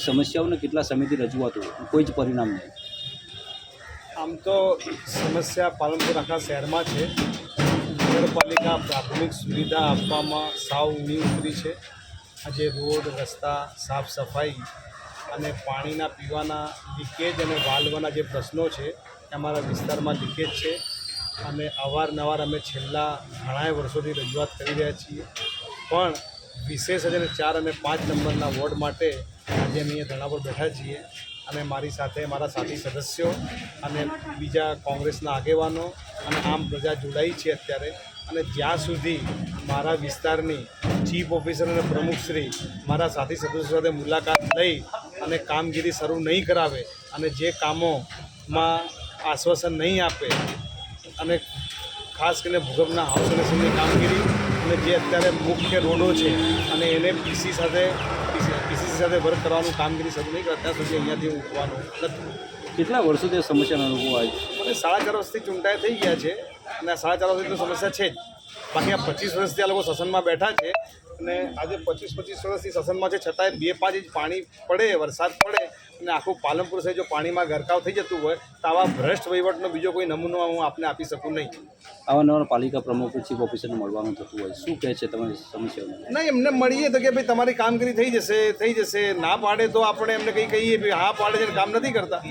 સમસ્યાઓને કેટલા સમયથી રજૂઆતો કોઈ જ પરિણામ નહીં. આમ તો સમસ્યા પાલનપુર આખા શહેરમાં છે. નગરપાલિકા પ્રાથમિક સુવિધા આપવામાં સાવ ઊણી ઉતરી છે. આજે રોડ રસ્તા સાફ સફાઈ અને પાણીના પીવાના લીકેજ અને વાલ્વના જે પ્રશ્નો છે એ અમારા વિસ્તારમાં લીકેજ છે અને અવારનવાર અમે છેલ્લા ઘણા વર્ષોથી રજૂઆત કરી રહ્યા છીએ. પણ વિશેષ અને 4 અને 5 નંબરના વોર્ડ માટે આજે અમે અહીંયા ધરણા પર બેઠા છીએ અને મારી સાથે મારા સાથી સદસ્યો અને બીજા કોંગ્રેસના આગેવાનો અને આમ પ્રજા જોડાઈ છે અત્યારે. અને જ્યાં સુધી મારા વિસ્તારની ચીફ ઓફિસર અને પ્રમુખશ્રી મારા સાથી સદસ્યો સાથે મુલાકાત લઈ અને કામગીરી શરૂ નહીં કરાવે અને જે કામોમાં આશ્વાસન નહીં આપે અને ખાસ કરીને ભૂગર્ભના હાઉસ કનેક્શનની કામગીરી અને જે અત્યારે મુખ્ય રોડો છે અને એને પીસીસી સાથે વર્ક કરવાનું કામગીરી શરૂ નહીં કરે ત્યાં સુધી અહીંયાથી ઉઠવાનું નથી. કેટલા વર્ષોથી આ સમસ્યાનો અનુભવ આવે છે? મને 4.5 વર્ષથી ચૂંટાઈ થઈ ગયા છે અને આ 4.5 વર્ષથી તો સમસ્યા છે જ. બાકી આ 25 વર્ષથી આ લોકો સસનમાં બેઠા છે અને આજે 25 વર્ષથી સસનમાં છે છતાંય 2-5 ઇંચ પાણી પડે, વરસાદ પડે અને આખું પાલનપુર શહેર જો પાણીમાં ગરકાવ થઈ જતું હોય તો આવા ભ્રષ્ટ વહીવટનો બીજો કોઈ નમૂનો હું આપને આપી શકું નહીં. આવા નવા પાલિકા પ્રમુખ ચીફ ઓફિસરને મળવાનું થતું હોય, શું કહે છે તમારી સમસ્યાઓ? નહીં, એમને મળીએ તો કે ભાઈ તમારી કામગીરી થઈ જશે. ના પાડે તો આપણે એમને કંઈ કહીએ ભાઈ હા પાડે છે કામ નથી કરતા.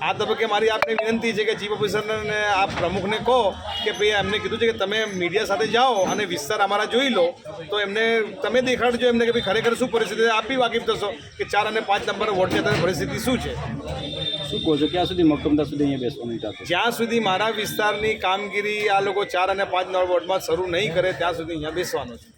આ તબક્કે મારી આપને વિનંતી છે કે ચીફ ઓફિસરને અને આપ પ્રમુખને કહો કે ભાઈ એમને કીધું છે કે તમે મીડિયા સાથે જાઓ અને વિસ્તાર અમારા જોઈ લો તો એમને તમે દેખાડજો એમને કે ભાઈ ખરેખર શું પરિસ્થિતિ આપ બી વાકેફ થશો કે 4 અને 5 નંબર વોર્ડની અત્યારે પરિસ્થિતિ શું છે. શું કહો છો, ક્યાં સુધી મક્કમતા સુધી અહીંયા બેસવાનું ચાહતો? જ્યાં સુધી મારા વિસ્તારની કામગીરી આ લોકો 4 અને 5 નંબર વોર્ડમાં શરૂ નહીં કરે ત્યાં સુધી અહીંયા બેસવાનું છે.